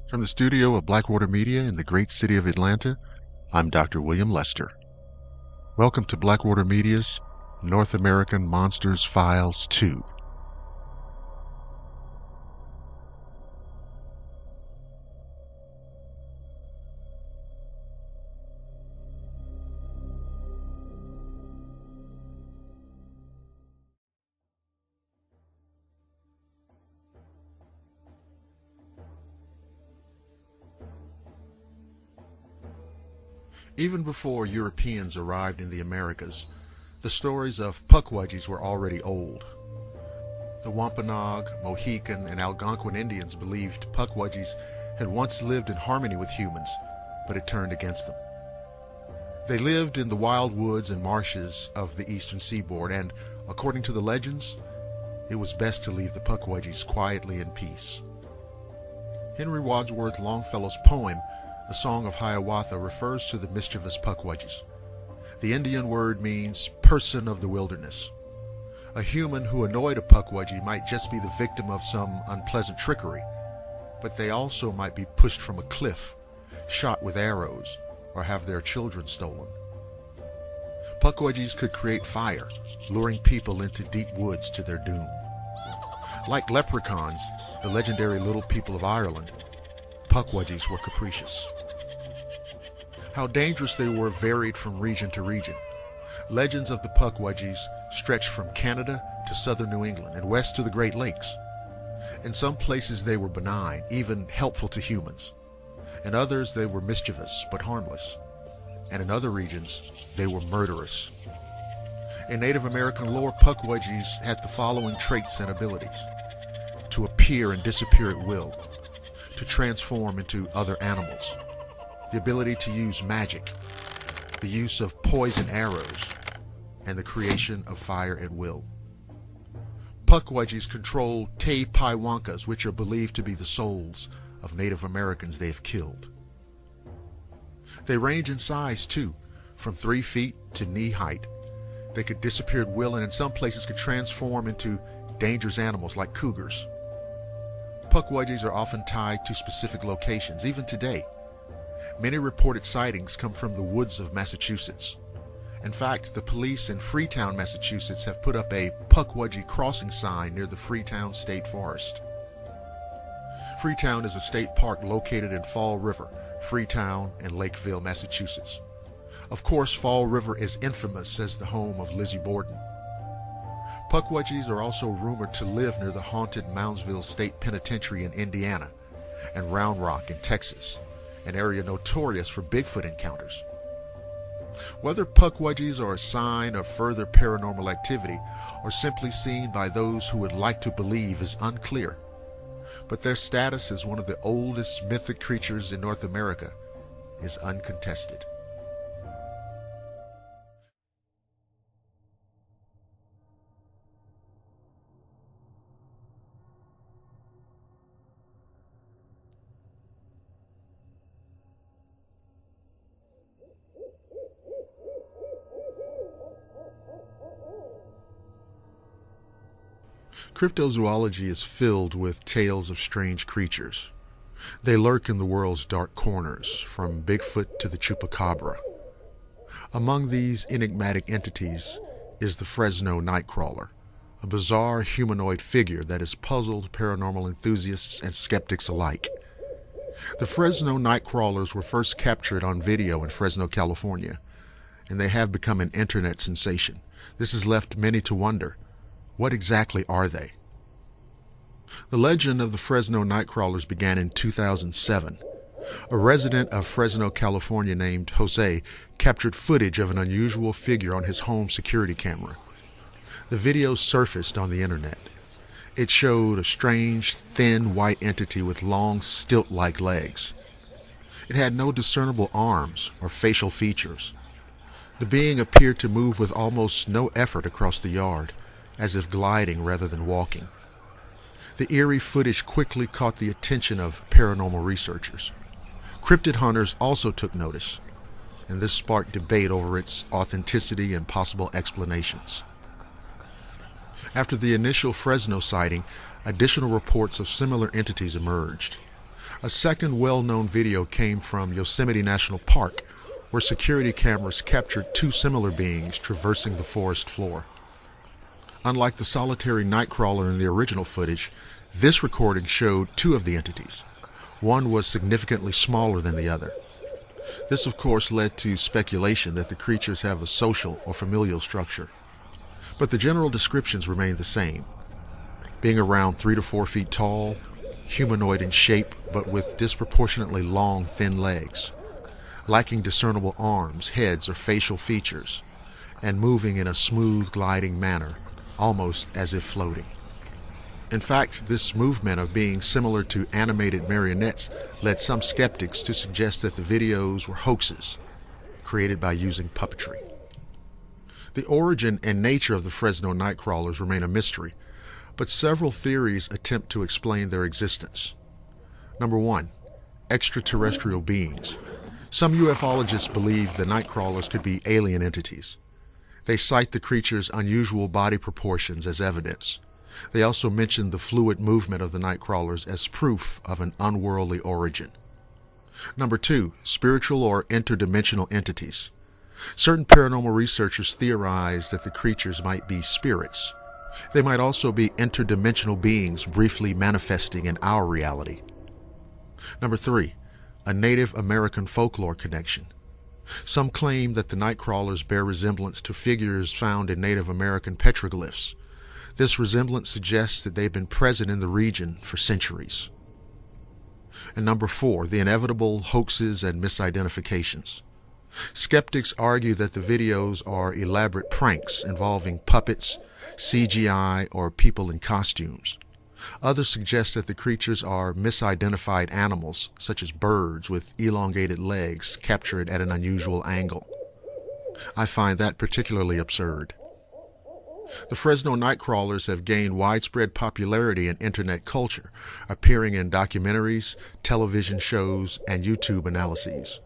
From the studio of Blackwater Media in the great city of Atlanta, I'm Dr. William Lester. Welcome to Blackwater Media's North American Monsters Files 2. Even before Europeans arrived in the Americas, the stories of Pukwudgies were already old. The Wampanoag, Mohican, and Algonquin Indians believed Pukwudgies had once lived in harmony with humans, but it turned against them. They lived in the wild woods and marshes of the eastern seaboard, and, according to the legends, it was best to leave the Pukwudgies quietly in peace. Henry Wadsworth Longfellow's poem, The Song of Hiawatha, refers to the mischievous Pukwudgies. The Indian word means person of the wilderness. A human who annoyed a Pukwudgie might just be the victim of some unpleasant trickery, but they also might be pushed from a cliff, shot with arrows, or have their children stolen. Pukwudgies could create fire, luring people into deep woods to their doom. Like leprechauns, the legendary little people of Ireland, Pukwudgies were capricious. How dangerous they were varied from region to region. Legends of the Pukwudgies stretched from Canada to southern New England and west to the Great Lakes. In some places they were benign, even helpful to humans. In others they were mischievous but harmless. And in other regions they were murderous. In Native American lore, Pukwudgies had the following traits and abilities: to appear and disappear at will, to transform into other animals, the ability to use magic, the use of poison arrows, and the creation of fire at will. Pukwudgies control Te-Pai-Wankas, which are believed to be the souls of Native Americans they have killed. They range in size too, from 3 feet to knee height. They could disappear at will and in some places could transform into dangerous animals like cougars. Pukwudgies are often tied to specific locations, even today. Many reported sightings come from the woods of Massachusetts. In fact, the police in Freetown, Massachusetts have put up a Pukwudgie crossing sign near the Freetown State Forest. Freetown is a state park located in Fall River, Freetown, and Lakeville, Massachusetts. Of course, Fall River is infamous as the home of Lizzie Borden. Pukwudgies are also rumored to live near the haunted Moundsville State Penitentiary in Indiana and Round Rock in Texas, an area notorious for Bigfoot encounters. Whether Pukwudgies are a sign of further paranormal activity or simply seen by those who would like to believe is unclear, but their status as one of the oldest mythic creatures in North America is uncontested. Cryptozoology is filled with tales of strange creatures. They lurk in the world's dark corners, from Bigfoot to the Chupacabra. Among these enigmatic entities is the Fresno Nightcrawler, a bizarre humanoid figure that has puzzled paranormal enthusiasts and skeptics alike. The Fresno Nightcrawlers were first captured on video in Fresno, California, and they have become an internet sensation. This has left many to wonder, what exactly are they? The legend of the Fresno Nightcrawlers began in 2007. A resident of Fresno, California named Jose captured footage of an unusual figure on his home security camera. The video surfaced on the internet. It showed a strange, thin, white entity with long, stilt-like legs. It had no discernible arms or facial features. The being appeared to move with almost no effort across the yard, as if gliding rather than walking. The eerie footage quickly caught the attention of paranormal researchers. Cryptid hunters also took notice, and this sparked debate over its authenticity and possible explanations. After the initial Fresno sighting, additional reports of similar entities emerged. A second well-known video came from Yosemite National Park, where security cameras captured two similar beings traversing the forest floor. Unlike the solitary nightcrawler in the original footage, this recording showed two of the entities. One was significantly smaller than the other. This, of course, led to speculation that the creatures have a social or familial structure. But the general descriptions remain the same. Being around 3 to 4 feet tall, humanoid in shape but with disproportionately long, thin legs, lacking discernible arms, heads, or facial features, and moving in a smooth, gliding manner, almost as if floating. In fact, this movement of being similar to animated marionettes led some skeptics to suggest that the videos were hoaxes created by using puppetry. The origin and nature of the Fresno Nightcrawlers remain a mystery, but several theories attempt to explain their existence. Number 1, extraterrestrial beings. Some ufologists believe the Nightcrawlers could be alien entities. They cite the creatures' unusual body proportions as evidence. They also mention the fluid movement of the Nightcrawlers as proof of an unworldly origin. Number 2, spiritual or interdimensional entities. Certain paranormal researchers theorize that the creatures might be spirits. They might also be interdimensional beings briefly manifesting in our reality. Number 3, a Native American folklore connection. Some claim that the Nightcrawlers bear resemblance to figures found in Native American petroglyphs. This resemblance suggests that they've been present in the region for centuries. And number 4, the inevitable hoaxes and misidentifications. Skeptics argue that the videos are elaborate pranks involving puppets, CGI, or people in costumes. Others suggest that the creatures are misidentified animals, such as birds with elongated legs captured at an unusual angle. I find that particularly absurd. The Fresno Nightcrawlers have gained widespread popularity in internet culture, appearing in documentaries, television shows, and YouTube analyses.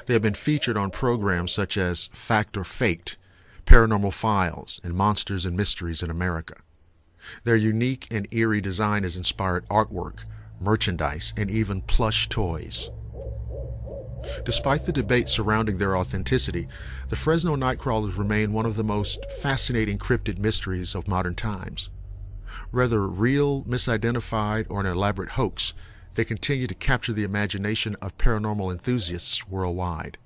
They have been featured on programs such as Fact or Faked, Paranormal Files, and Monsters and Mysteries in America. Their unique and eerie design has inspired artwork, merchandise, and even plush toys. Despite the debate surrounding their authenticity, the Fresno Nightcrawlers remain one of the most fascinating cryptid mysteries of modern times. Whether real, misidentified, or an elaborate hoax, they continue to capture the imagination of paranormal enthusiasts worldwide.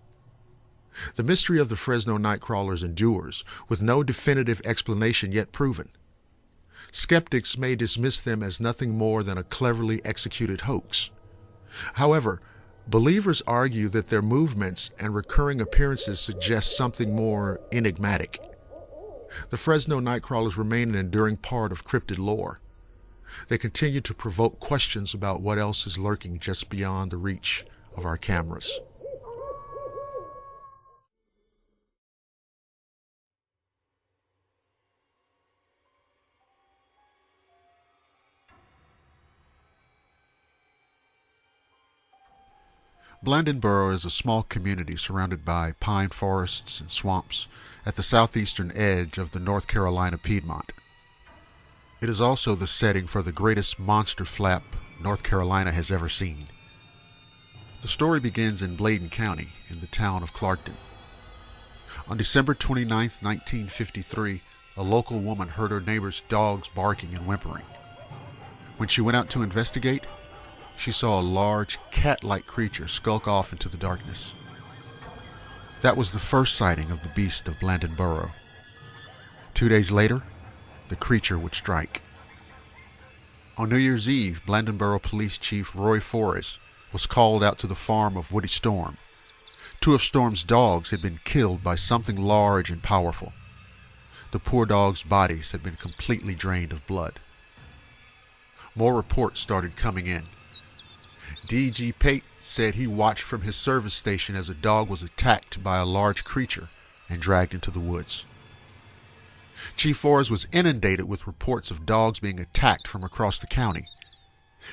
The mystery of the Fresno Nightcrawlers endures, with no definitive explanation yet proven. Skeptics may dismiss them as nothing more than a cleverly executed hoax. However, believers argue that their movements and recurring appearances suggest something more enigmatic. The Fresno Nightcrawlers remain an enduring part of cryptid lore. They continue to provoke questions about what else is lurking just beyond the reach of our cameras. Blandonboro is a small community surrounded by pine forests and swamps at the southeastern edge of the North Carolina Piedmont. It is also the setting for the greatest monster flap North Carolina has ever seen. The story begins in Bladen County, in the town of Clarkton. On December 29, 1953, a local woman heard her neighbor's dogs barking and whimpering. When she went out to investigate, she saw a large, cat-like creature skulk off into the darkness. That was the first sighting of the beast of Blandonboro. 2 days later, the creature would strike. On New Year's Eve, Blandonboro Police Chief Roy Forrest was called out to the farm of Woody Storm. 2 of Storm's dogs had been killed by something large and powerful. The poor dogs' bodies had been completely drained of blood. More reports started coming in. D.G. Pate said he watched from his service station as a dog was attacked by a large creature and dragged into the woods. Chief Forrest was inundated with reports of dogs being attacked from across the county.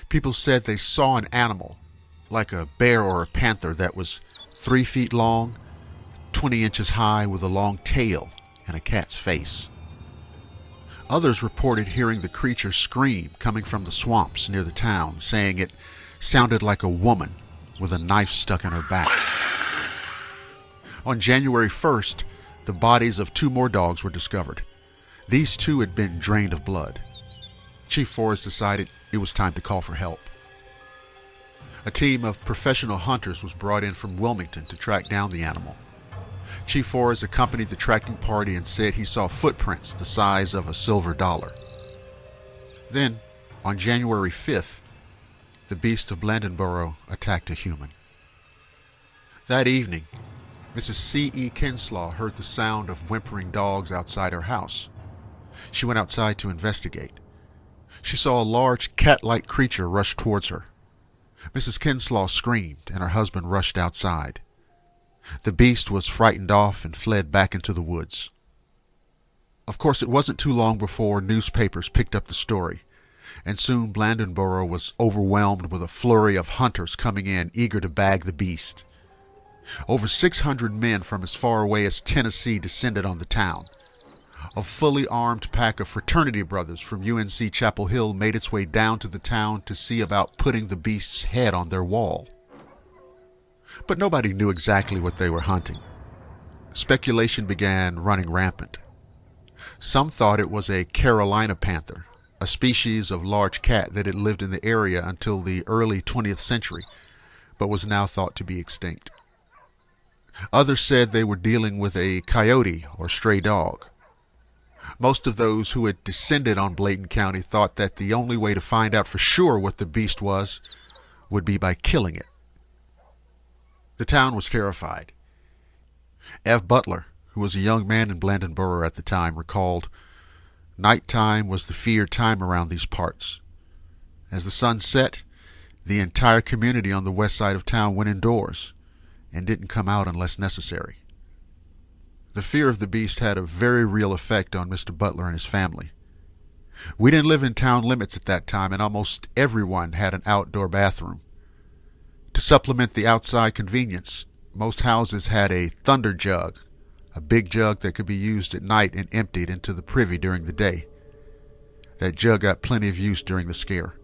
People said they saw an animal, like a bear or a panther, that was 3 feet long, 20 inches high, with a long tail and a cat's face. Others reported hearing the creature scream coming from the swamps near the town, saying it sounded like a woman with a knife stuck in her back. On January 1st, the bodies of 2 more dogs were discovered. These 2 had been drained of blood. Chief Forrest decided it was time to call for help. A team of professional hunters was brought in from Wilmington to track down the animal. Chief Forrest accompanied the tracking party and said he saw footprints the size of a silver dollar. Then, on January 5th, the beast of Blandonboro attacked a human. That evening, Mrs. C.E. Kinslaw heard the sound of whimpering dogs outside her house. She went outside to investigate. She saw a large cat-like creature rush towards her. Mrs. Kinslaw screamed, and her husband rushed outside. The beast was frightened off and fled back into the woods. Of course, it wasn't too long before newspapers picked up the story, and soon Blandonboro was overwhelmed with a flurry of hunters coming in eager to bag the beast. Over 600 men from as far away as Tennessee descended on the town. A fully armed pack of fraternity brothers from UNC Chapel Hill made its way down to the town to see about putting the beast's head on their wall. But nobody knew exactly what they were hunting. Speculation began running rampant. Some thought it was a Carolina panther, a species of large cat that had lived in the area until the early 20th century, but was now thought to be extinct. Others said they were dealing with a coyote or stray dog. Most of those who had descended on Bladen County thought that the only way to find out for sure what the beast was would be by killing it. The town was terrified. F. Butler, who was a young man in Blandonboro at the time, recalled, "Nighttime was the feared time around these parts. As the sun set, the entire community on the west side of town went indoors and didn't come out unless necessary." The fear of the beast had a very real effect on Mr. Butler and his family. We didn't live in town limits at that time, and almost everyone had an outdoor bathroom. To supplement the outside convenience, most houses had a thunder jug, a big jug that could be used at night and emptied into the privy during the day. That jug got plenty of use during the scare.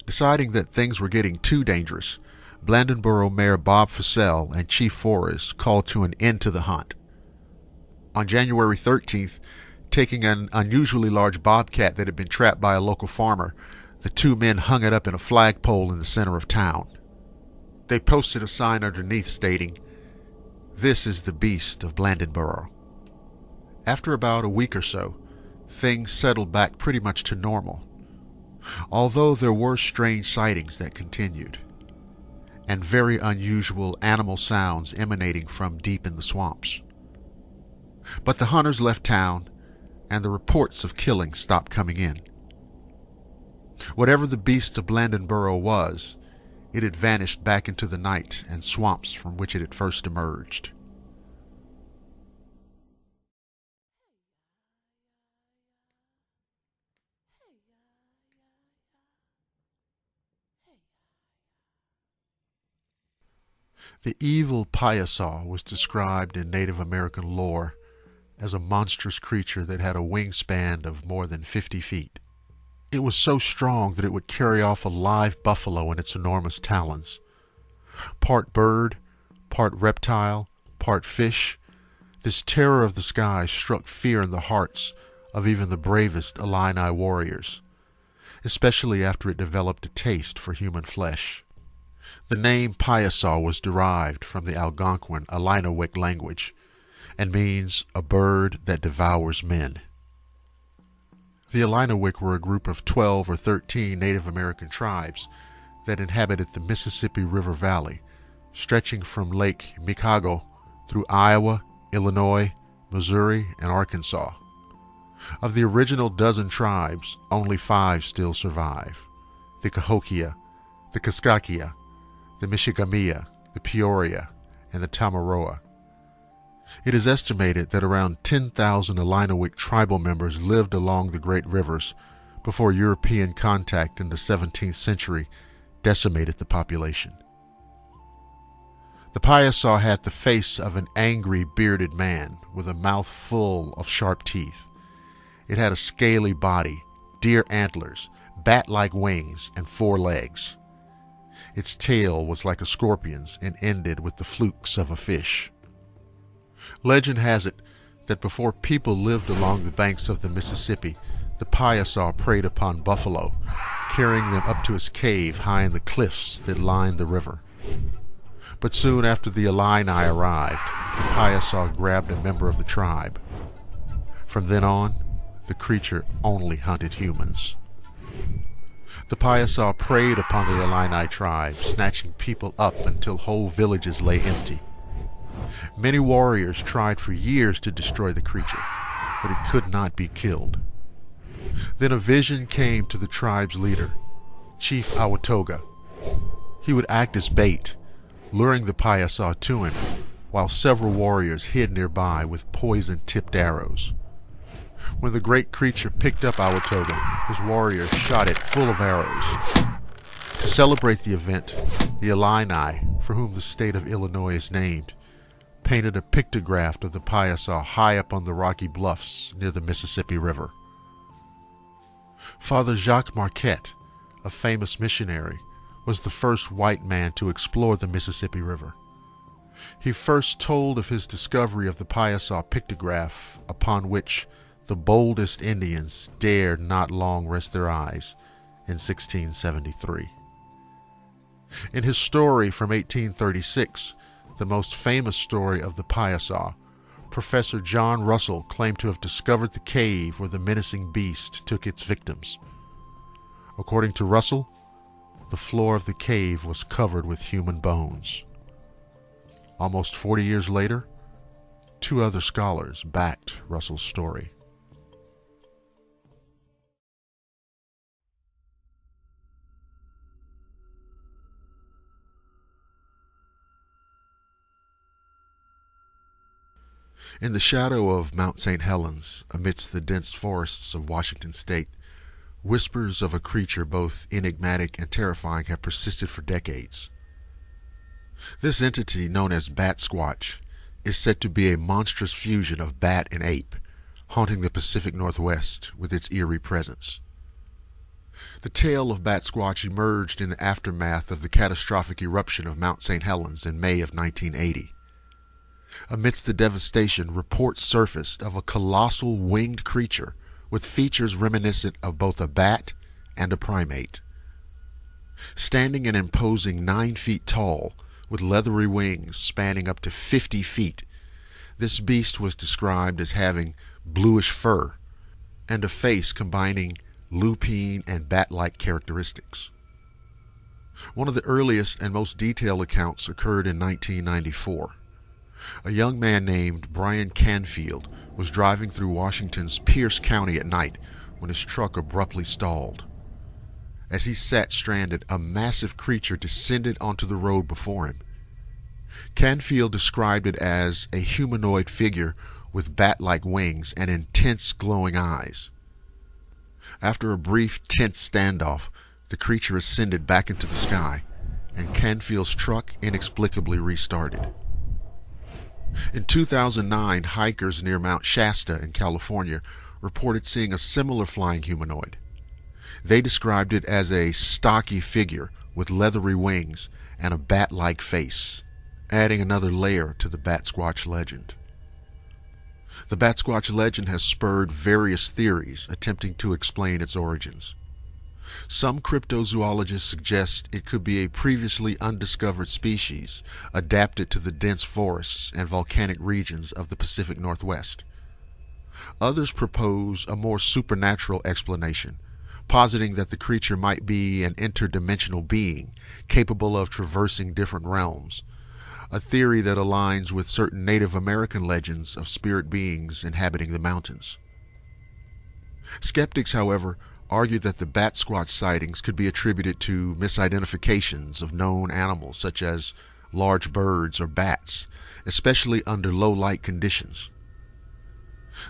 Deciding that things were getting too dangerous, Blandonboro Mayor Bob Fussell and Chief Forrest called to an end to the hunt. On January 13th, taking an unusually large bobcat that had been trapped by a local farmer, the 2 men hung it up in a flagpole in the center of town. They posted a sign underneath stating, "This is the beast of Blandonboro." After about a week or so, things settled back pretty much to normal, although there were strange sightings that continued, and very unusual animal sounds emanating from deep in the swamps. But the hunters left town, and the reports of killing stopped coming in. Whatever the beast of Blandonboro was, it had vanished back into the night and swamps from which it had first emerged. The evil Piasaw was described in Native American lore as a monstrous creature that had a wingspan of more than 50 feet. It was so strong that it would carry off a live buffalo in its enormous talons. Part bird, part reptile, part fish, this terror of the sky struck fear in the hearts of even the bravest Illini warriors, especially after it developed a taste for human flesh. The name Piasaw was derived from the Algonquin Illiniwek language and means a bird that devours men. The Illiniwek were a group of 12 or 13 Native American tribes that inhabited the Mississippi River Valley, stretching from Lake Micago through Iowa, Illinois, Missouri, and Arkansas. Of the original dozen tribes, only 5 still survive: the Cahokia, the Kaskakia, the Michigamia, the Peoria, and the Tamaroa. It is estimated that around 10,000 Illiniwek tribal members lived along the great rivers before European contact in the 17th century decimated the population. The Piasaw had the face of an angry, bearded man with a mouth full of sharp teeth. It had a scaly body, deer antlers, bat-like wings, and 4 legs. Its tail was like a scorpion's and ended with the flukes of a fish. Legend has it that before people lived along the banks of the Mississippi, the Piasa preyed upon buffalo, carrying them up to his cave high in the cliffs that lined the river. But soon after the Illini arrived, the Piasa grabbed a member of the tribe. From then on, the creature only hunted humans. The Piasa preyed upon the Illini tribe, snatching people up until whole villages lay empty. Many warriors tried for years to destroy the creature, but it could not be killed. Then a vision came to the tribe's leader, Chief Awatoga. He would act as bait, luring the Piasa to him, while several warriors hid nearby with poison-tipped arrows. When the great creature picked up Awatoga, his warriors shot it full of arrows. To celebrate the event, the Illini, for whom the state of Illinois is named, painted a pictograph of the Piasa high up on the rocky bluffs near the Mississippi River. Father Jacques Marquette, a famous missionary, was the first white man to explore the Mississippi River. He first told of his discovery of the Piasa pictograph, upon which the boldest Indians dared not long rest their eyes, in 1673. In his story from 1836, the most famous story of the Piasa, Professor John Russell claimed to have discovered the cave where the menacing beast took its victims. According to Russell, the floor of the cave was covered with human bones. Almost 40 years later, 2 other scholars backed Russell's story. In the shadow of Mount St. Helens, amidst the dense forests of Washington state, whispers of a creature both enigmatic and terrifying have persisted for decades. This entity, known as Bat Squatch, is said to be a monstrous fusion of bat and ape, haunting the Pacific Northwest with its eerie presence. The tale of Bat Squatch emerged in the aftermath of the catastrophic eruption of Mount St. Helens in May of 1980. Amidst the devastation, reports surfaced of a colossal winged creature with features reminiscent of both a bat and a primate. Standing and imposing 9 feet tall, with leathery wings spanning up to 50 feet, this beast was described as having bluish fur and a face combining lupine and bat-like characteristics. One of the earliest and most detailed accounts occurred in 1994. A young man named Brian Canfield was driving through Washington's Pierce County at night when his truck abruptly stalled. As he sat stranded, a massive creature descended onto the road before him. Canfield described it as a humanoid figure with bat-like wings and intense glowing eyes. After a brief, tense standoff, the creature ascended back into the sky, and Canfield's truck inexplicably restarted. In 2009, hikers near Mount Shasta in California reported seeing a similar flying humanoid. They described it as a stocky figure with leathery wings and a bat-like face, adding another layer to the Bat Squatch legend. The Bat Squatch legend has spurred various theories attempting to explain its origins. Some cryptozoologists suggest it could be a previously undiscovered species adapted to the dense forests and volcanic regions of the Pacific Northwest. Others propose a more supernatural explanation, positing that the creature might be an interdimensional being capable of traversing different realms, a theory that aligns with certain Native American legends of spirit beings inhabiting the mountains. Skeptics, however, argued that the Bat Squatch sightings could be attributed to misidentifications of known animals such as large birds or bats, especially under low light conditions.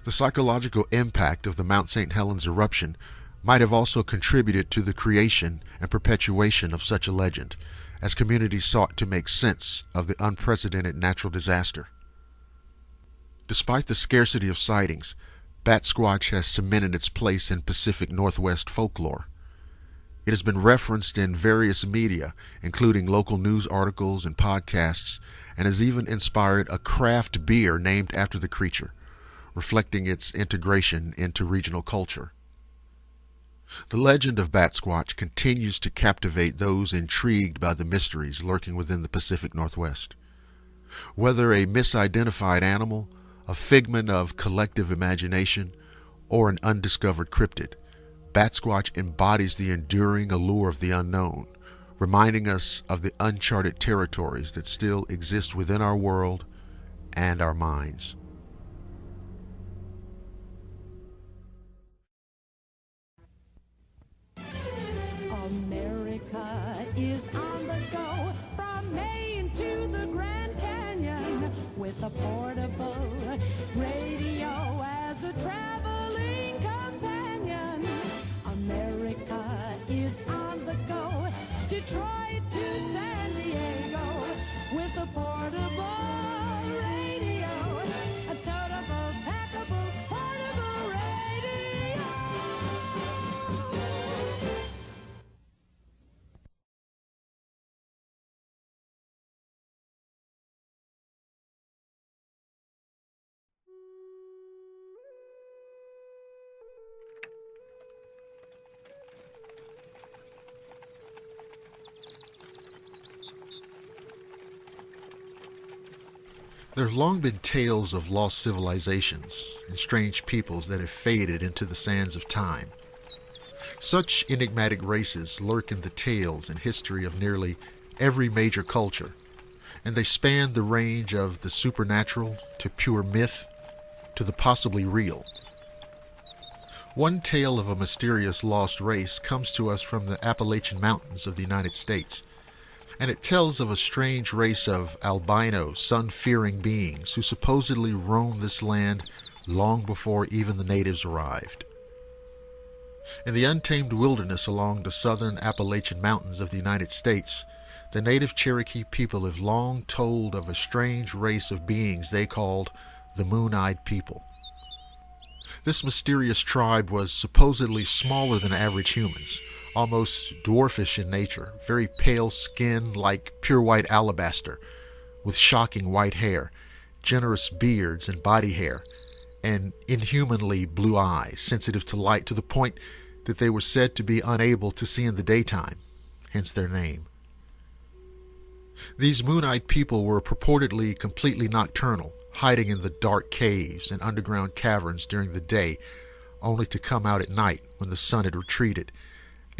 The psychological impact of the Mount St. Helens eruption might have also contributed to the creation and perpetuation of such a legend, as communities sought to make sense of the unprecedented natural disaster. Despite the scarcity of sightings, Bat Squatch has cemented its place in Pacific Northwest folklore. It has been referenced in various media, including local news articles and podcasts, and has even inspired a craft beer named after the creature, reflecting its integration into regional culture. The legend of Bat Squatch continues to captivate those intrigued by the mysteries lurking within the Pacific Northwest. Whether a misidentified animal, a figment of collective imagination, or an undiscovered cryptid, Bat Squatch embodies the enduring allure of the unknown, reminding us of the uncharted territories that still exist within our world and our minds. America is on the go from Maine to the Grand Canyon with a portable radio as a traveling companion. America is on the go, Detroit to San Diego with a portable radio, a toteable, packable, portable radio. There have long been tales of lost civilizations and strange peoples that have faded into the sands of time. Such enigmatic races lurk in the tales and history of nearly every major culture, and they span the range of the supernatural to pure myth to the possibly real. One tale of a mysterious lost race comes to us from the Appalachian Mountains of the United States, and it tells of a strange race of albino, sun-fearing beings who supposedly roamed this land long before even the natives arrived. In the untamed wilderness along the southern Appalachian Mountains of the United States, the native Cherokee people have long told of a strange race of beings they called the Moon-Eyed People. This mysterious tribe was supposedly smaller than average humans, almost dwarfish in nature, very pale skin like pure white alabaster, with shocking white hair, generous beards and body hair, and inhumanly blue eyes, sensitive to light to the point that they were said to be unable to see in the daytime, hence their name. These moon-eyed people were purportedly completely nocturnal, hiding in the dark caves and underground caverns during the day, only to come out at night when the sun had retreated.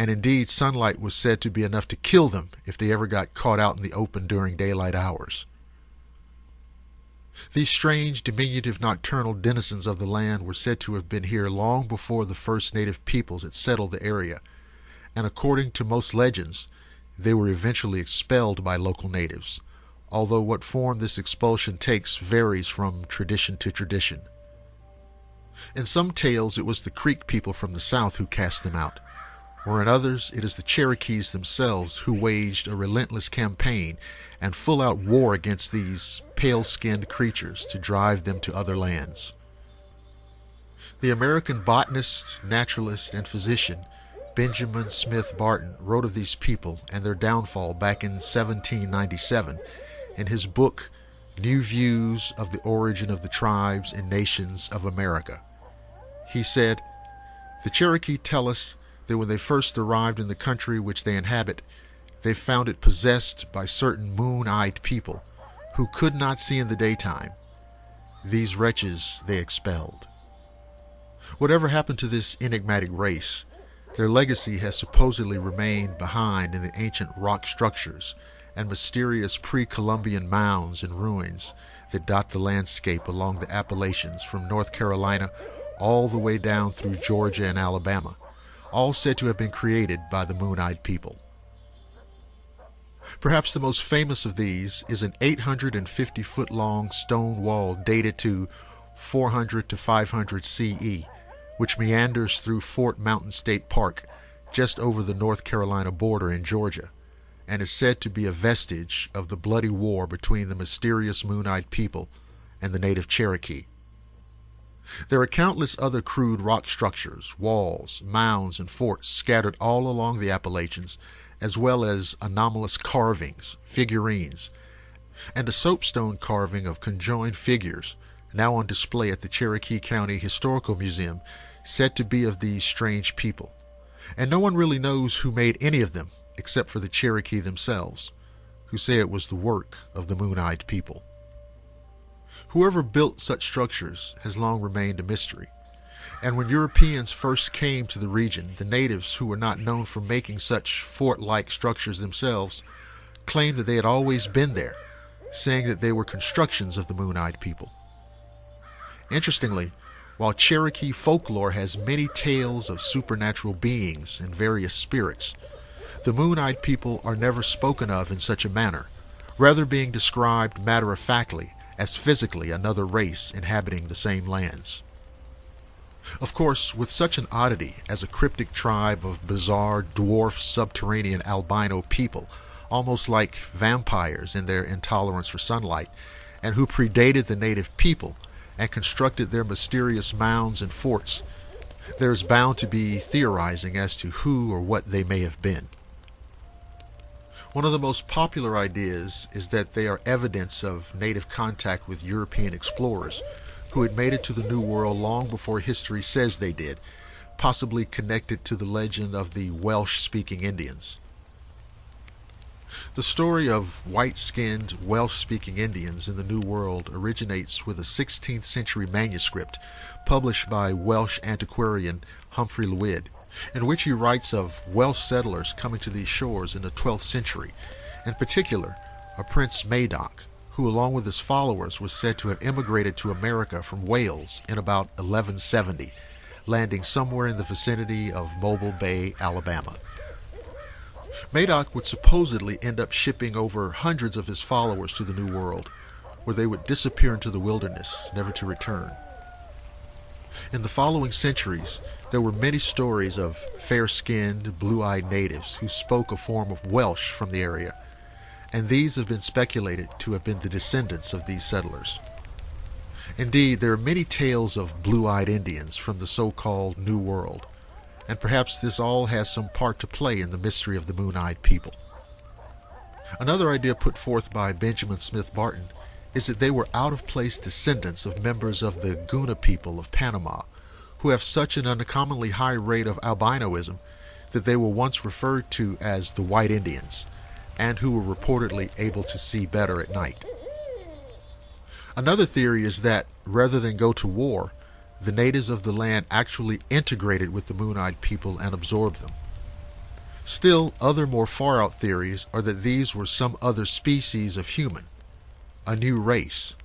And indeed, sunlight was said to be enough to kill them if they ever got caught out in the open during daylight hours. These strange, diminutive nocturnal denizens of the land were said to have been here long before the first native peoples had settled the area, and according to most legends, they were eventually expelled by local natives, although what form this expulsion takes varies from tradition to tradition. In some tales, it was the Creek people from the south who cast them out, or in others, it is the Cherokees themselves who waged a relentless campaign and full-out war against these pale-skinned creatures to drive them to other lands. The American botanist, naturalist, and physician Benjamin Smith Barton wrote of these people and their downfall back in 1797 in his book, New Views of the Origin of the Tribes and Nations of America. He said, "The Cherokee tell us that when they first arrived in the country which they inhabit, they found it possessed by certain moon-eyed people who could not see in the daytime. These wretches they expelled." Whatever happened to this enigmatic race, their legacy has supposedly remained behind in the ancient rock structures and mysterious pre-Columbian mounds and ruins that dot the landscape along the Appalachians from North Carolina all the way down through Georgia and Alabama, all said to have been created by the Moon-Eyed People. Perhaps the most famous of these is an 850-foot-long stone wall dated to 400 to 500 CE, which meanders through Fort Mountain State Park, just over the North Carolina border in Georgia, and is said to be a vestige of the bloody war between the mysterious Moon-Eyed People and the native Cherokee. There are countless other crude rock structures, walls, mounds, and forts scattered all along the Appalachians, as well as anomalous carvings, figurines, and a soapstone carving of conjoined figures, now on display at the Cherokee County Historical Museum, said to be of these strange people. And no one really knows who made any of them, except for the Cherokee themselves, who say it was the work of the Moon-Eyed People. Whoever built such structures has long remained a mystery, and when Europeans first came to the region, the natives, who were not known for making such fort-like structures themselves, claimed that they had always been there, saying that they were constructions of the Moon-Eyed People. Interestingly, while Cherokee folklore has many tales of supernatural beings and various spirits, the Moon-Eyed People are never spoken of in such a manner, rather being described matter-of-factly as physically another race inhabiting the same lands. Of course, with such an oddity as a cryptic tribe of bizarre dwarf subterranean albino people, almost like vampires in their intolerance for sunlight, and who predated the native people and constructed their mysterious mounds and forts, there is bound to be theorizing as to who or what they may have been. One of the most popular ideas is that they are evidence of native contact with European explorers who had made it to the New World long before history says they did, possibly connected to the legend of the Welsh-speaking Indians. The story of white-skinned, Welsh-speaking Indians in the New World originates with a 16th century manuscript published by Welsh antiquarian Humphrey Llwyd, in which he writes of Welsh settlers coming to these shores in the 12th century, in particular a Prince Madoc, who along with his followers was said to have immigrated to America from Wales in about 1170, landing somewhere in the vicinity of Mobile Bay, Alabama. Madoc would supposedly end up shipping over hundreds of his followers to the New World, where they would disappear into the wilderness, never to return. In the following centuries, there were many stories of fair-skinned, blue-eyed natives who spoke a form of Welsh from the area, and these have been speculated to have been the descendants of these settlers. Indeed, there are many tales of blue-eyed Indians from the so-called New World, and perhaps this all has some part to play in the mystery of the Moon-Eyed People. Another idea put forth by Benjamin Smith Barton is that they were out-of-place descendants of members of the Guna people of Panama, who have such an uncommonly high rate of albinoism that they were once referred to as the White Indians, and who were reportedly able to see better at night. Another theory is that, rather than go to war, the natives of the land actually integrated with the Moon-Eyed People and absorbed them. Still, other more far-out theories are that these were some other species of human, a new race,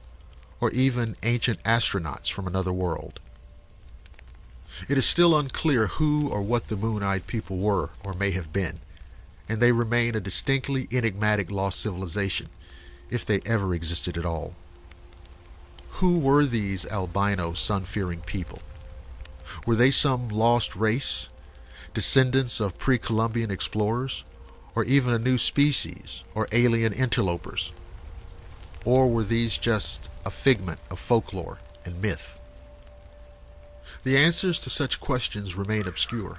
or even ancient astronauts from another world. It is still unclear who or what the Moon-Eyed People were or may have been, and they remain a distinctly enigmatic lost civilization, if they ever existed at all. Who were these albino, sun-fearing people? Were they some lost race, descendants of pre-Columbian explorers, or even a new species, or alien interlopers? Or were these just a figment of folklore and myth? The answers to such questions remain obscure,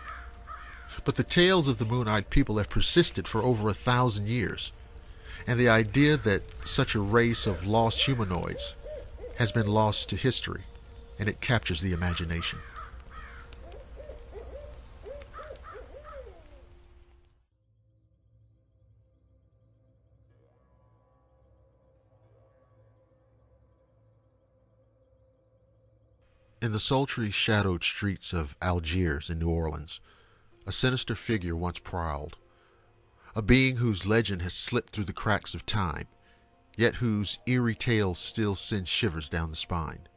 but the tales of the Moon-Eyed People have persisted for over 1,000 years, and the idea that such a race of lost humanoids has been lost to history, and it captures the imagination. In the sultry, shadowed streets of Algiers in New Orleans, a sinister figure once prowled, a being whose legend has slipped through the cracks of time, yet whose eerie tale still sends shivers down the spine.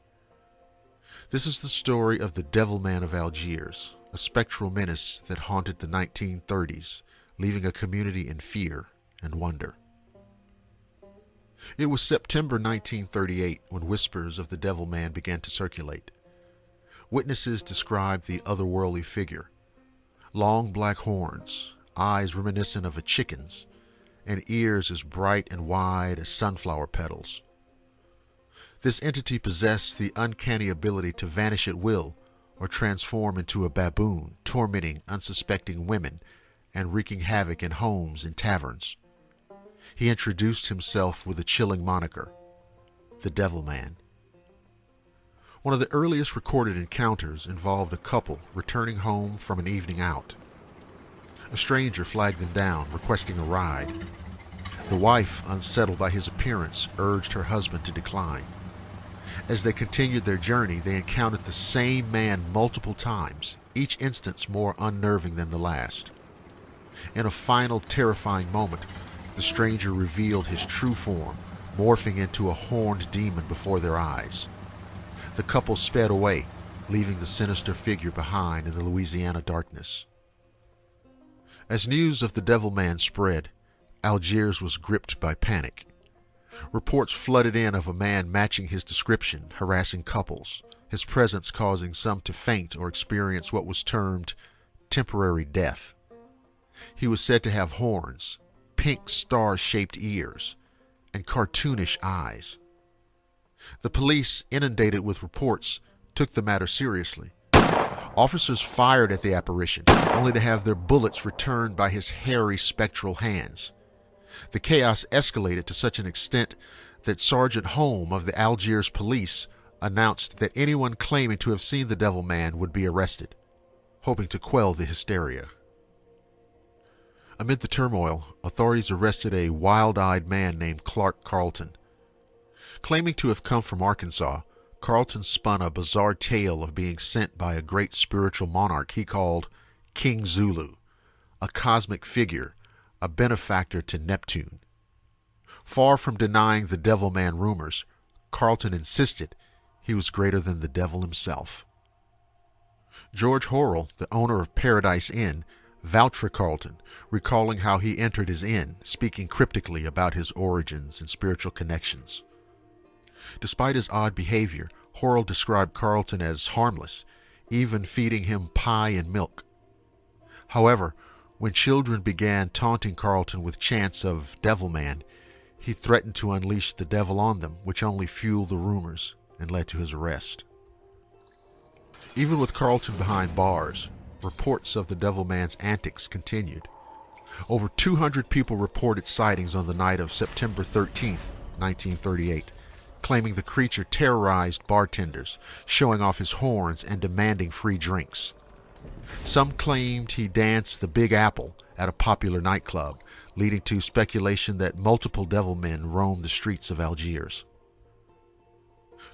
This is the story of the Devil Man of Algiers, a spectral menace that haunted the 1930s, leaving a community in fear and wonder. It was September 1938 when whispers of the Devil Man began to circulate. Witnesses described the otherworldly figure: long black horns, eyes reminiscent of a chicken's, and ears as bright and wide as sunflower petals. This entity possessed the uncanny ability to vanish at will or transform into a baboon, tormenting unsuspecting women and wreaking havoc in homes and taverns. He introduced himself with a chilling moniker, the Devil Man. One of the earliest recorded encounters involved a couple returning home from an evening out. A stranger flagged them down, requesting a ride. The wife, unsettled by his appearance, urged her husband to decline. As they continued their journey, they encountered the same man multiple times, each instance more unnerving than the last. In a final terrifying moment, the stranger revealed his true form, morphing into a horned demon before their eyes. The couple sped away, leaving the sinister figure behind in the Louisiana darkness. As news of the Devil Man spread, Algiers was gripped by panic. Reports flooded in of a man matching his description, harassing couples, his presence causing some to faint or experience what was termed temporary death. He was said to have horns, pink star-shaped ears, and cartoonish eyes. The police, inundated with reports, took the matter seriously. Officers fired at the apparition, only to have their bullets returned by his hairy spectral hands. The chaos escalated to such an extent that Sergeant Holm of the Algiers police announced that anyone claiming to have seen the Devil Man would be arrested, hoping to quell the hysteria. Amid the turmoil, authorities arrested a wild-eyed man named Clark Carlton. Claiming to have come from Arkansas, Carlton spun a bizarre tale of being sent by a great spiritual monarch he called King Zulu, a cosmic figure, a benefactor to Neptune. Far from denying the Devil Man rumors, Carlton insisted he was greater than the devil himself. George Horrell, the owner of Paradise Inn, vouched for Carlton, recalling how he entered his inn, speaking cryptically about his origins and spiritual connections. Despite his odd behavior, Horrell described Carlton as harmless, even feeding him pie and milk. However, when children began taunting Carlton with chants of Devil Man, he threatened to unleash the devil on them, which only fueled the rumors and led to his arrest. Even with Carlton behind bars, reports of the Devil Man's antics continued. Over 200 people reported sightings on the night of September 13, 1938, claiming the creature terrorized bartenders, showing off his horns and demanding free drinks. Some claimed he danced the Big Apple at a popular nightclub, leading to speculation that multiple devil men roamed the streets of Algiers.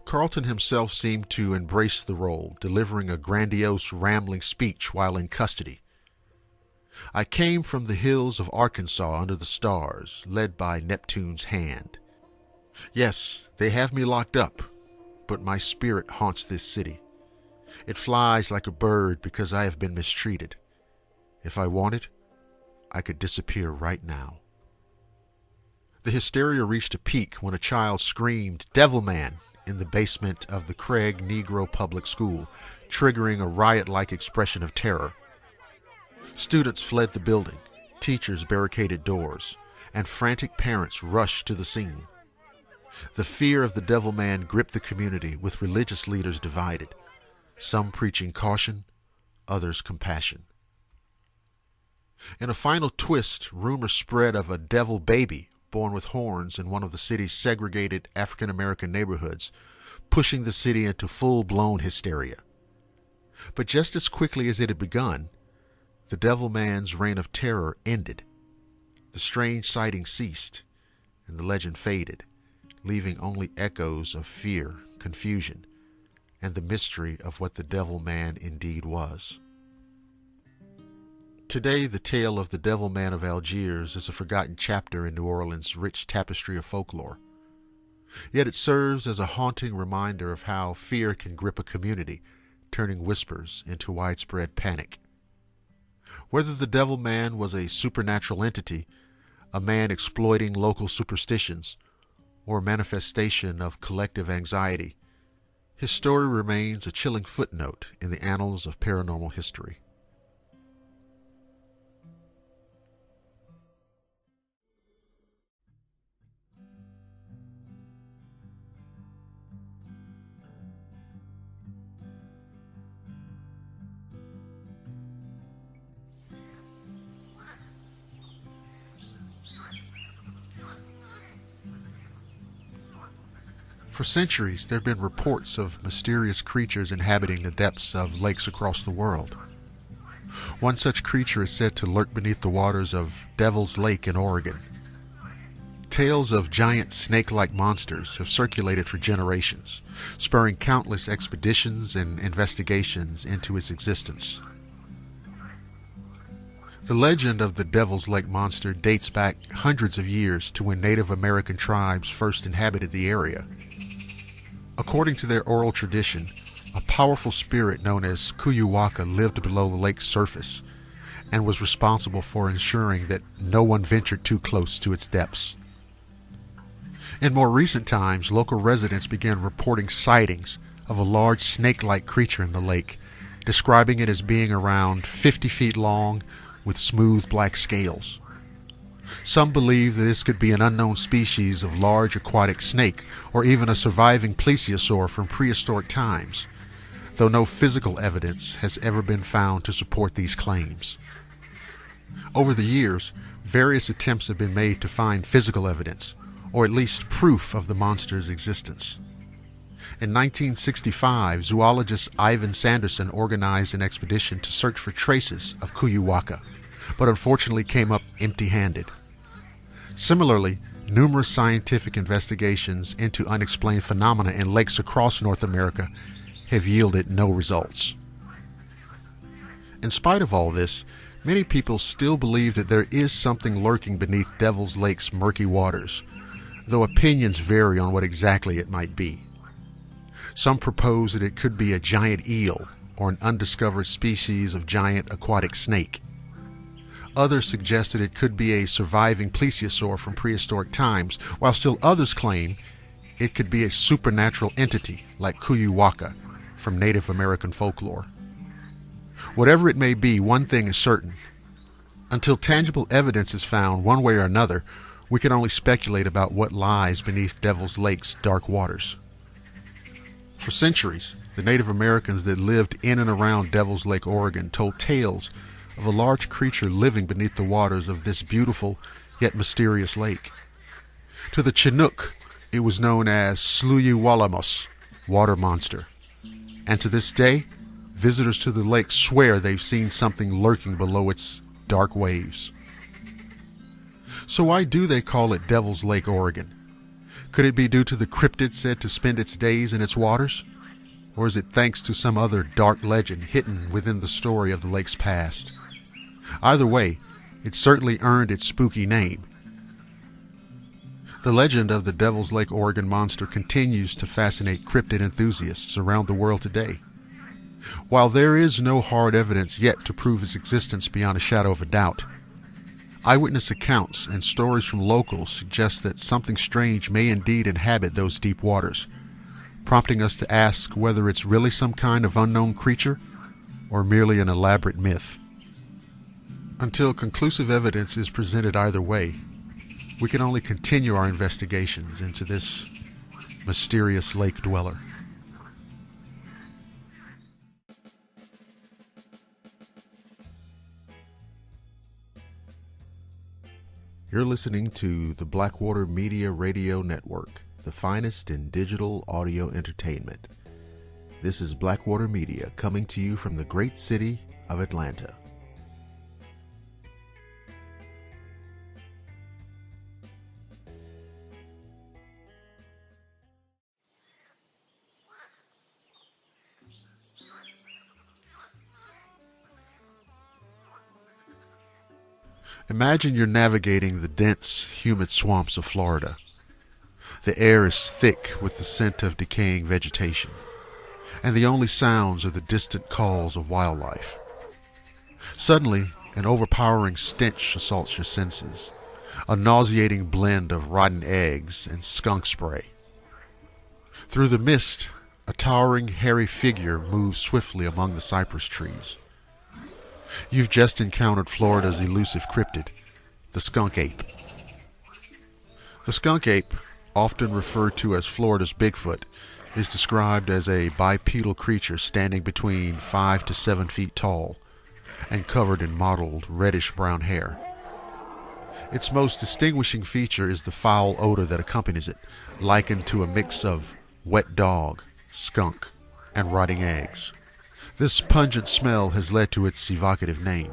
Carlton himself seemed to embrace the role, delivering a grandiose, rambling speech while in custody. "I came from the hills of Arkansas under the stars, led by Neptune's hand. Yes, they have me locked up, but my spirit haunts this city. It flies like a bird because I have been mistreated. If I wanted, I could disappear right now." The hysteria reached a peak when a child screamed, "Devil Man!" in the basement of the Craig Negro Public School, triggering a riot-like expression of terror. Students fled the building, teachers barricaded doors, and frantic parents rushed to the scene. The fear of the Devil Man gripped the community, with religious leaders divided, some preaching caution, others compassion. In a final twist, rumors spread of a devil baby born with horns in one of the city's segregated African-American neighborhoods, pushing the city into full-blown hysteria. But just as quickly as it had begun, the Devil Man's reign of terror ended. The strange sighting ceased, and the legend faded, leaving only echoes of fear, confusion, and the mystery of what the Devil Man indeed was. Today, the tale of the Devil Man of Algiers is a forgotten chapter in New Orleans' rich tapestry of folklore. Yet it serves as a haunting reminder of how fear can grip a community, turning whispers into widespread panic. Whether the Devil Man was a supernatural entity, a man exploiting local superstitions, or a manifestation of collective anxiety, his story remains a chilling footnote in the annals of paranormal history. For centuries, there have been reports of mysterious creatures inhabiting the depths of lakes across the world. One such creature is said to lurk beneath the waters of Devil's Lake in Oregon. Tales of giant snake-like monsters have circulated for generations, spurring countless expeditions and investigations into its existence. The legend of the Devil's Lake monster dates back hundreds of years to when Native American tribes first inhabited the area. According to their oral tradition, a powerful spirit known as Kuyuwaka lived below the lake's surface and was responsible for ensuring that no one ventured too close to its depths. In more recent times, local residents began reporting sightings of a large snake-like creature in the lake, describing it as being around 50 feet long with smooth black scales. Some believe that this could be an unknown species of large aquatic snake or even a surviving plesiosaur from prehistoric times, though no physical evidence has ever been found to support these claims. Over the years, various attempts have been made to find physical evidence, or at least proof of the monster's existence. In 1965, zoologist Ivan Sanderson organized an expedition to search for traces of Kuyuwaka, but unfortunately came up empty-handed. Similarly, numerous scientific investigations into unexplained phenomena in lakes across North America have yielded no results. In spite of all this, many people still believe that there is something lurking beneath Devil's Lake's murky waters, though opinions vary on what exactly it might be. Some propose that it could be a giant eel or an undiscovered species of giant aquatic snake. Others suggested it could be a surviving plesiosaur from prehistoric times, while still others claim it could be a supernatural entity like Kuyuwaka from Native American folklore. Whatever it may be, one thing is certain. Until tangible evidence is found one way or another, we can only speculate about what lies beneath Devil's Lake's dark waters. For centuries, the Native Americans that lived in and around Devil's Lake, Oregon, told tales of a large creature living beneath the waters of this beautiful yet mysterious lake. To the Chinook, it was known as Sluyuwalamos, water monster. And to this day, visitors to the lake swear they've seen something lurking below its dark waves. So why do they call it Devil's Lake, Oregon? Could it be due to the cryptid said to spend its days in its waters? Or is it thanks to some other dark legend hidden within the story of the lake's past? Either way, it certainly earned its spooky name. The legend of the Devil's Lake, Oregon monster continues to fascinate cryptid enthusiasts around the world today. While there is no hard evidence yet to prove its existence beyond a shadow of a doubt, eyewitness accounts and stories from locals suggest that something strange may indeed inhabit those deep waters, prompting us to ask whether it's really some kind of unknown creature or merely an elaborate myth. Until conclusive evidence is presented either way, we can only continue our investigations into this mysterious lake dweller. You're listening to the Blackwater Media Radio Network, the finest in digital audio entertainment. This is Blackwater Media coming to you from the great city of Atlanta. Imagine you're navigating the dense, humid swamps of Florida. The air is thick with the scent of decaying vegetation, and the only sounds are the distant calls of wildlife. Suddenly, an overpowering stench assaults your senses, a nauseating blend of rotten eggs and skunk spray. Through the mist, a towering, hairy figure moves swiftly among the cypress trees. You've just encountered Florida's elusive cryptid, the skunk ape. The skunk ape, often referred to as Florida's Bigfoot, is described as a bipedal creature standing between 5 to 7 feet tall and covered in mottled reddish-brown hair. Its most distinguishing feature is the foul odor that accompanies it, likened to a mix of wet dog, skunk, and rotting eggs. This pungent smell has led to its evocative name.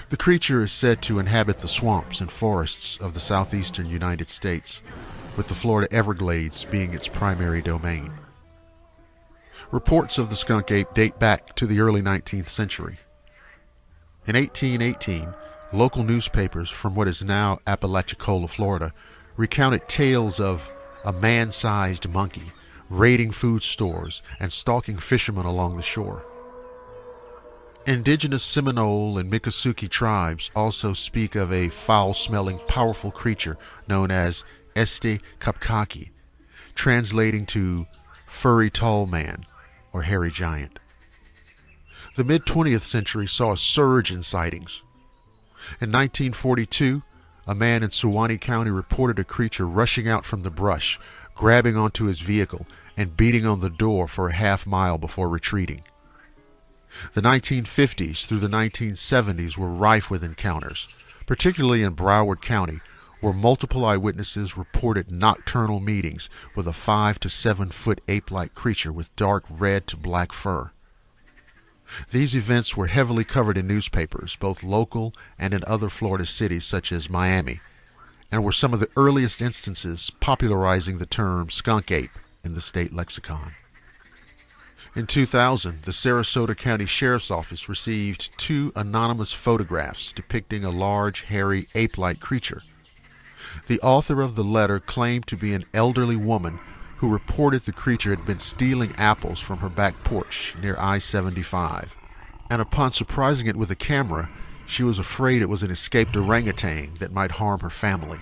The creature is said to inhabit the swamps and forests of the southeastern United States, with the Florida Everglades being its primary domain. Reports of the skunk ape date back to the early 19th century. In 1818, local newspapers from what is now Apalachicola, Florida, recounted tales of a man-sized monkey raiding food stores and stalking fishermen along the shore. Indigenous Seminole and Miccosukee tribes also speak of a foul-smelling, powerful creature known as Este Kapkaki, translating to furry tall man or hairy giant. The mid-20th century saw a surge in sightings. In 1942, a man in Suwannee County reported a creature rushing out from the brush, grabbing onto his vehicle, and beating on the door for a half mile before retreating. The 1950s through the 1970s were rife with encounters, particularly in Broward County, where multiple eyewitnesses reported nocturnal meetings with a 5 to 7 foot ape-like creature with dark red to black fur. These events were heavily covered in newspapers, both local and in other Florida cities such as Miami, and were some of the earliest instances popularizing the term skunk ape in the state lexicon. In 2000, the Sarasota County Sheriff's Office received 2 anonymous photographs depicting a large, hairy, ape-like creature. The author of the letter claimed to be an elderly woman who reported the creature had been stealing apples from her back porch near I-75, and upon surprising it with a camera, she was afraid it was an escaped orangutan that might harm her family.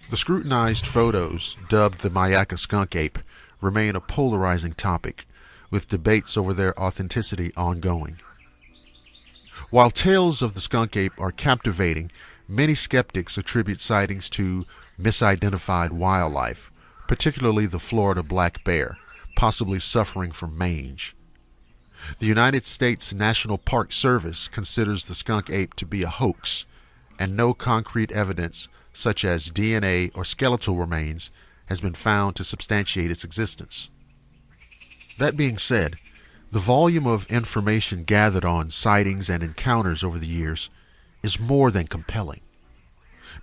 The scrutinized photos, dubbed the Myakka skunk ape, remain a polarizing topic, with debates over their authenticity ongoing. While tales of the skunk ape are captivating, many skeptics attribute sightings to misidentified wildlife, particularly the Florida black bear, possibly suffering from mange. The United States National Park Service considers the skunk ape to be a hoax, and no concrete evidence, such as DNA or skeletal remains, has been found to substantiate its existence. That being said, the volume of information gathered on sightings and encounters over the years is more than compelling.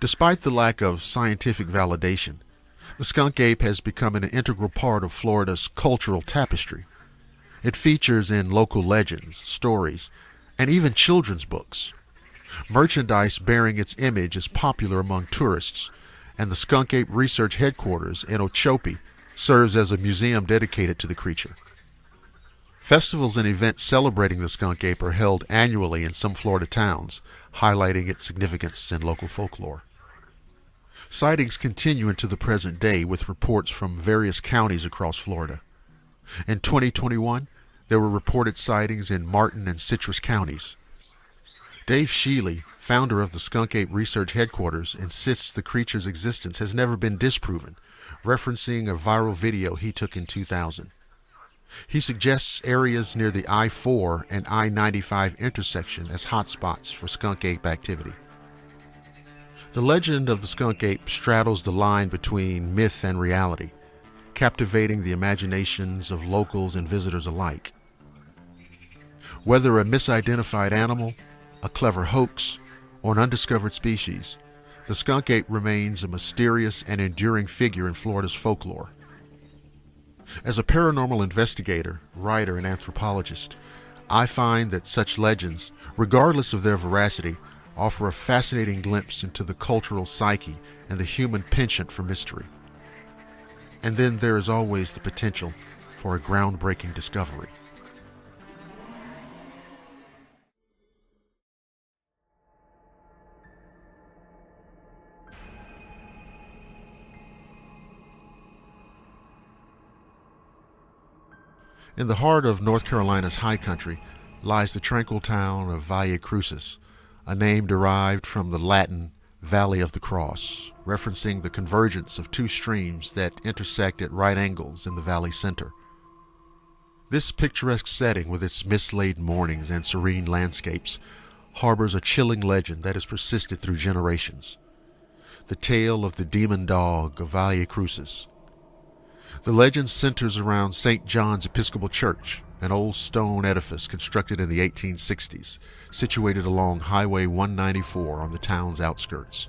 Despite the lack of scientific validation, the skunk ape has become an integral part of Florida's cultural tapestry. It features in local legends, stories, and even children's books. Merchandise bearing its image is popular among tourists, and the skunk ape research headquarters in Okeechobee serves as a museum dedicated to the creature. Festivals and events celebrating the skunk ape are held annually in some Florida towns, highlighting its significance in local folklore. Sightings continue into the present day with reports from various counties across Florida. In 2021, there were reported sightings in Martin and Citrus counties. Dave Sheely, founder of the Skunk Ape Research Headquarters, insists the creature's existence has never been disproven, referencing a viral video he took in 2000. He suggests areas near the I-4 and I-95 intersection as hotspots for skunk ape activity. The legend of the skunk ape straddles the line between myth and reality, captivating the imaginations of locals and visitors alike. Whether a misidentified animal, a clever hoax, or an undiscovered species, the skunk ape remains a mysterious and enduring figure in Florida's folklore. As a paranormal investigator, writer, and anthropologist, I find that such legends, regardless of their veracity, offer a fascinating glimpse into the cultural psyche and the human penchant for mystery. And then there is always the potential for a groundbreaking discovery. In the heart of North Carolina's high country lies the tranquil town of Valle Crucis, a name derived from the Latin Valley of the Cross, referencing the convergence of 2 streams that intersect at right angles in the valley center. This picturesque setting, with its mist-laden mornings and serene landscapes, harbors a chilling legend that has persisted through generations. The tale of the demon dog of Valle Crucis. The legend centers around St. John's Episcopal Church, an old stone edifice constructed in the 1860s, situated along Highway 194 on the town's outskirts.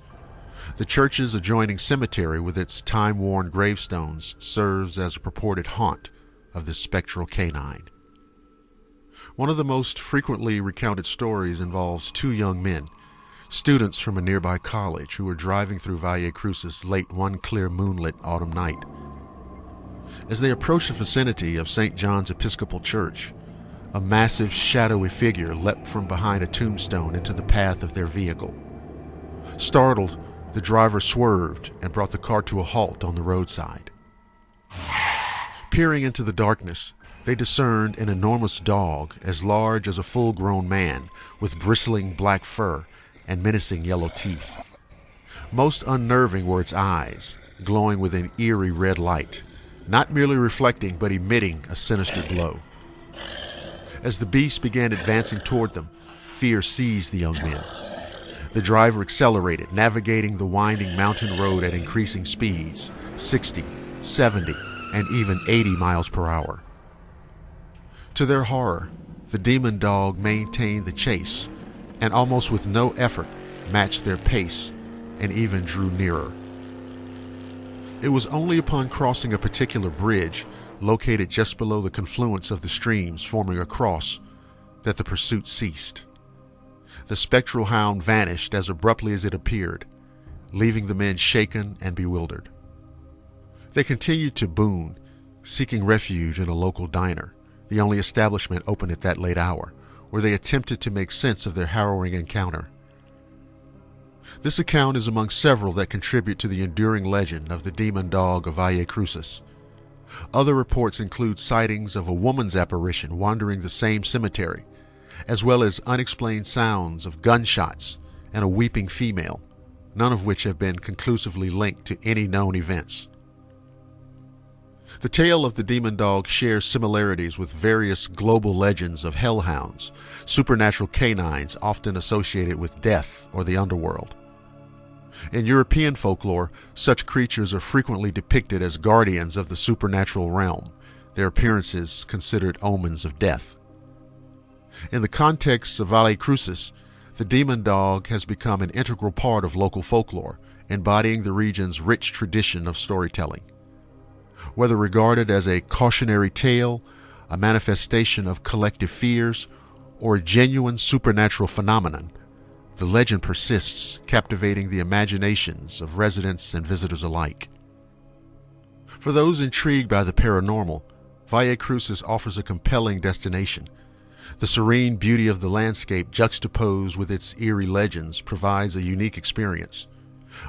The church's adjoining cemetery with its time-worn gravestones serves as a purported haunt of this spectral canine. One of the most frequently recounted stories involves two young men, students from a nearby college, who were driving through Valle Crucis late one clear moonlit autumn night. As they approached the vicinity of St. John's Episcopal Church, a massive, shadowy figure leapt from behind a tombstone into the path of their vehicle. Startled, the driver swerved and brought the car to a halt on the roadside. Peering into the darkness, they discerned an enormous dog as large as a full-grown man, with bristling black fur and menacing yellow teeth. Most unnerving were its eyes, glowing with an eerie red light, not merely reflecting but emitting a sinister glow. As the beast began advancing toward them, fear seized the young men. The driver accelerated, navigating the winding mountain road at increasing speeds, 60, 70, and even 80 miles per hour. To their horror, the demon dog maintained the chase, and almost with no effort matched their pace and even drew nearer. It was only upon crossing a particular bridge, located just below the confluence of the streams forming a cross, that the pursuit ceased. The spectral hound vanished as abruptly as it appeared, leaving the men shaken and bewildered. They continued to Boone, seeking refuge in a local diner, the only establishment open at that late hour, where they attempted to make sense of their harrowing encounter. This account is among several that contribute to the enduring legend of the demon dog of Valle Crucis. Other reports include sightings of a woman's apparition wandering the same cemetery, as well as unexplained sounds of gunshots and a weeping female, none of which have been conclusively linked to any known events. The tale of the demon dog shares similarities with various global legends of hellhounds, supernatural canines often associated with death or the underworld. In European folklore, such creatures are frequently depicted as guardians of the supernatural realm, their appearances considered omens of death. In the context of Valle Crucis, the demon dog has become an integral part of local folklore, embodying the region's rich tradition of storytelling. Whether regarded as a cautionary tale, a manifestation of collective fears, or a genuine supernatural phenomenon, the legend persists, captivating the imaginations of residents and visitors alike. For those intrigued by the paranormal, Valle Crucis offers a compelling destination. The serene beauty of the landscape, juxtaposed with its eerie legends, provides a unique experience,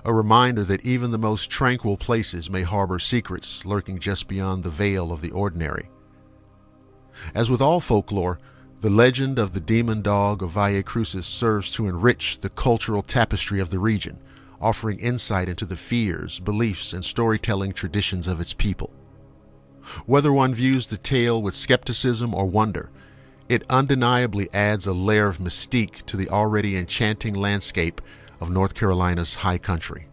a reminder that even the most tranquil places may harbor secrets lurking just beyond the veil of the ordinary. As with all folklore, the legend of the demon dog of Valle Crucis serves to enrich the cultural tapestry of the region, offering insight into the fears, beliefs, and storytelling traditions of its people. Whether one views the tale with skepticism or wonder, it undeniably adds a layer of mystique to the already enchanting landscape of North Carolina's high country.